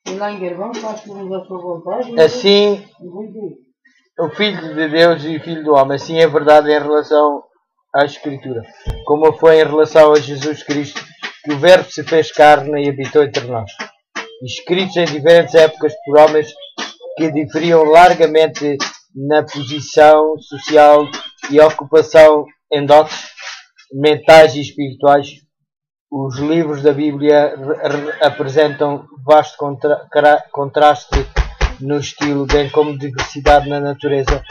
E lá em Garbão faz segundo a sua vontade. Assim, o Filho de Deus e o Filho do Homem, assim é verdade em relação à Escritura, como foi em relação a Jesus Cristo, que o Verbo se fez carne e habitou entre nós. Escritos em diferentes épocas por homens que diferiam largamente na posição social e ocupação em dotes mentais e espirituais, os livros da Bíblia apresentam vasto contraste no estilo, bem como diversidade na natureza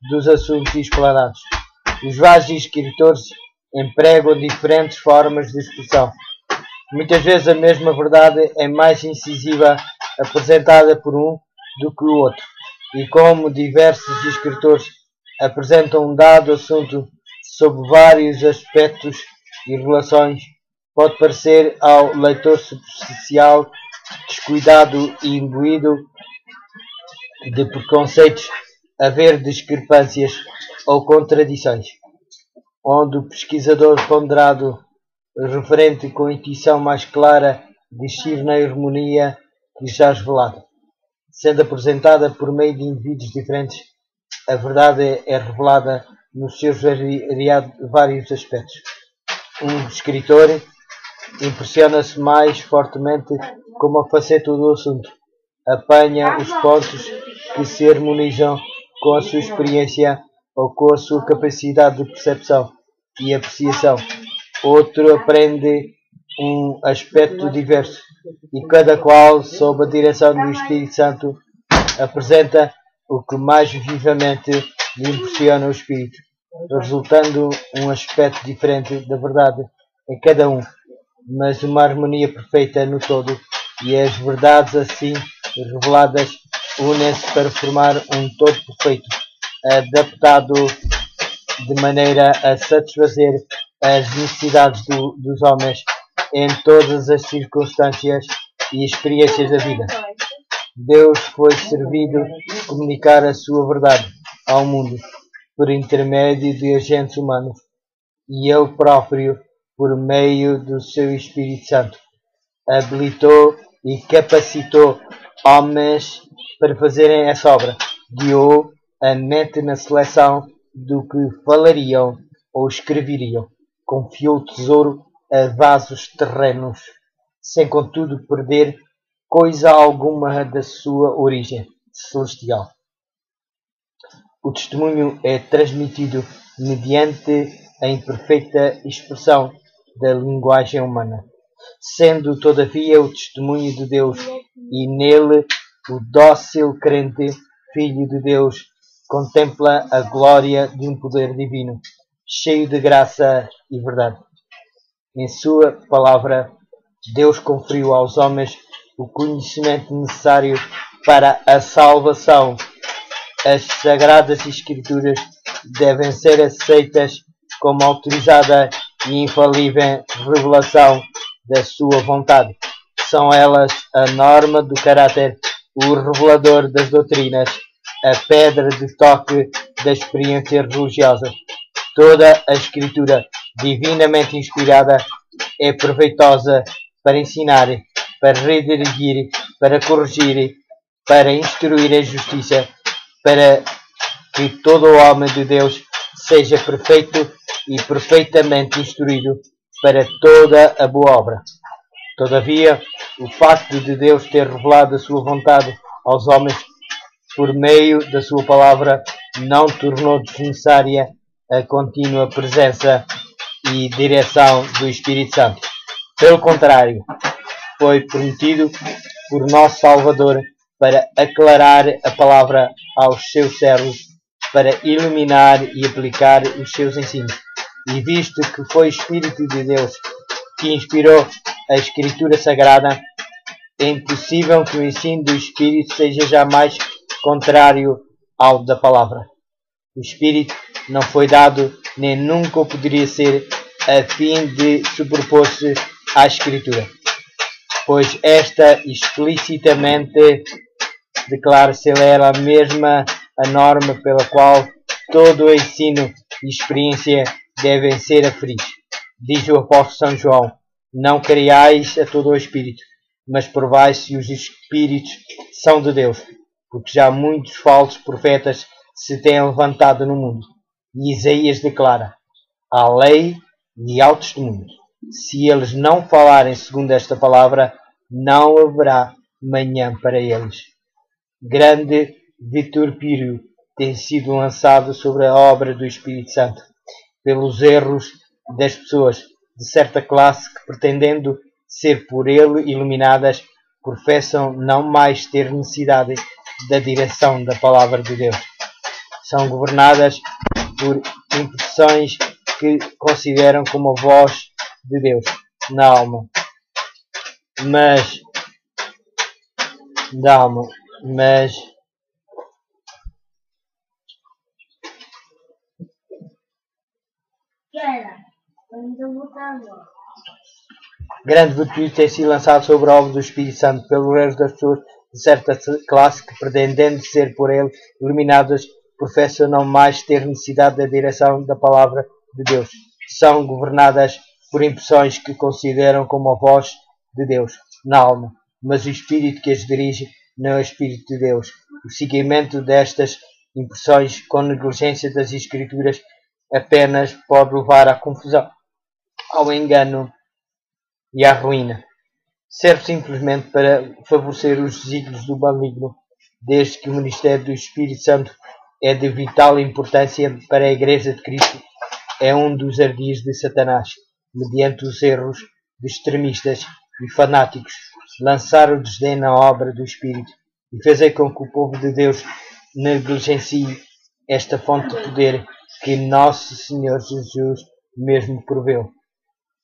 dos assuntos explanados. Os vários escritores empregam diferentes formas de expressão. Muitas vezes a mesma verdade é mais incisiva apresentada por um do que o outro, e como diversos escritores apresentam um dado assunto sob vários aspectos e relações, pode parecer ao leitor superficial, descuidado e imbuído de preconceitos haver discrepâncias ou contradições, onde o pesquisador ponderado, referente com a intuição mais clara, discerne a harmonia que já é revelada. Sendo apresentada por meio de indivíduos diferentes, a verdade é revelada nos seus vários aspectos. Um escritor impressiona-se mais fortemente com uma faceta do assunto, apanha os pontos que se harmonizam com a sua experiência ou com a sua capacidade de percepção e apreciação. Outro aprende um aspecto diverso e cada qual, sob a direção do Espírito Santo, apresenta o que mais vivamente lhe impressiona o Espírito, resultando um aspecto diferente da verdade em cada um, mas uma harmonia perfeita no todo, e as verdades assim reveladas unem-se para formar um todo perfeito, adaptado de maneira a satisfazer as necessidades dos homens em todas as circunstâncias e experiências da vida. Deus foi servido de comunicar a sua verdade ao mundo por intermédio de agentes humanos, e Ele próprio, por meio do seu Espírito Santo, habilitou e capacitou homens para fazerem essa obra. Guiou a mente na seleção do que falariam ou escreveriam. Confiou o tesouro a vasos terrenos, sem contudo perder coisa alguma da sua origem celestial. O testemunho é transmitido mediante a imperfeita expressão da linguagem humana, sendo todavia o testemunho de Deus, e nele o dócil crente, filho de Deus, contempla a glória de um poder divino, cheio de graça e verdade. Em sua palavra, Deus conferiu aos homens o conhecimento necessário para a salvação. As Sagradas Escrituras devem ser aceitas como autorizada e infalível revelação da sua vontade. São elas a norma do caráter, o revelador das doutrinas, a pedra de toque da experiência religiosa. Toda a Escritura divinamente inspirada é proveitosa para ensinar, para redarguir, para corrigir, para instruir a justiça, para que todo o homem de Deus seja perfeito e perfeitamente instruído para toda a boa obra. Todavia, o facto de Deus ter revelado a sua vontade aos homens por meio da sua palavra não tornou desnecessária a contínua presença e direção do Espírito Santo. Pelo contrário, foi prometido por nosso Salvador para aclarar a palavra aos seus servos, para iluminar e aplicar os seus ensinos. E visto que foi o Espírito de Deus que inspirou a Escritura Sagrada, é impossível que o ensino do Espírito seja jamais contrário ao da palavra. O Espírito não foi dado, nem nunca o poderia ser, a fim de sobrepor-se à Escritura, pois esta explicitamente declara ser ela mesma a norma pela qual todo o ensino e experiência devem ser aferidos. Diz o apóstolo São João: não creiais a todo o Espírito, mas provai se os espíritos são de Deus, porque já muitos falsos profetas se têm levantado no mundo. E Isaías declara: há lei e há testemunho. Se eles não falarem segundo esta palavra, não haverá manhã para eles. Grande vitupério tem sido lançado sobre a obra do Espírito Santo pelos erros das pessoas de certa classe que, pretendendo ser por ele iluminadas, professam não mais ter necessidade da direção da palavra de Deus. São governadas por impressões que consideram como a voz de Deus na alma, mas grande virtude tem sido lançado sobre a obra do Espírito Santo pelos erros das pessoas de certa classe que, pretendendo ser por ele iluminadas, professam não mais ter necessidade da direção da palavra de Deus. São governadas por impressões que consideram como a voz de Deus na alma, mas o Espírito que as dirige não é o Espírito de Deus. O seguimento destas impressões com negligência das Escrituras apenas pode levar à confusão, ao engano e à ruína. Serve simplesmente para favorecer os desígnios do maligno, desde que o ministério do Espírito Santo é de vital importância para a Igreja de Cristo. É um dos ardis de Satanás, mediante os erros de extremistas e fanáticos, lançar o desdém na obra do Espírito e fazer com que o povo de Deus negligencie esta fonte de poder que Nosso Senhor Jesus mesmo proveu.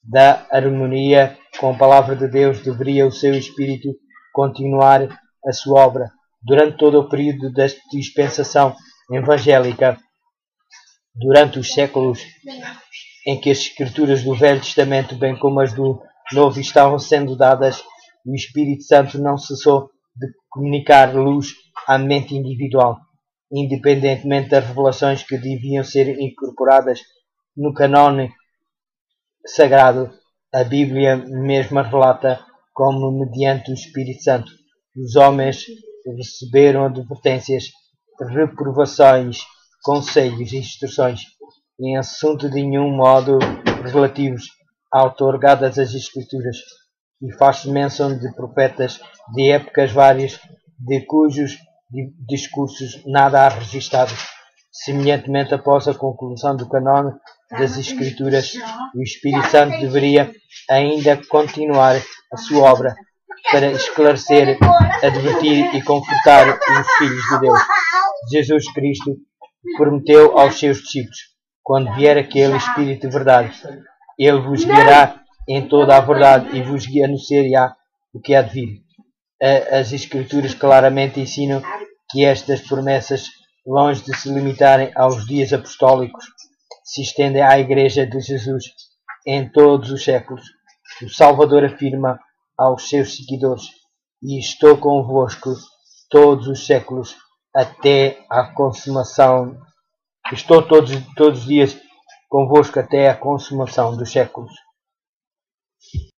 Da harmonia com a palavra de Deus deveria o seu Espírito continuar a sua obra durante todo o período da dispensação evangélica, durante os séculos em que as Escrituras do Velho Testamento, bem como as do Novo, estavam sendo dadas. O Espírito Santo não cessou de comunicar luz à mente individual, independentemente das revelações que deviam ser incorporadas no canone sagrado. A Bíblia mesma relata como, mediante o Espírito Santo, os homens receberam advertências, reprovações, conselhos e instruções, em assunto de nenhum modo relativos a outorgadas as Escrituras, e faz menção de profetas de épocas várias, de cujos discursos nada há registado. Semelhantemente, após a conclusão do canone das Escrituras, o Espírito Santo deveria ainda continuar a sua obra para esclarecer, advertir e confortar os filhos de Deus. Jesus Cristo prometeu aos seus discípulos: quando vier aquele Espírito de verdade, ele vos guiará em toda a verdade e vos anunciará o que há de vir. As Escrituras claramente ensinam que estas promessas, longe de se limitarem aos dias apostólicos, se estendem à Igreja de Jesus em todos os séculos. O Salvador afirma aos seus seguidores: e estou convosco todos os séculos até à consumação. Estou todos os dias convosco até à consumação dos séculos.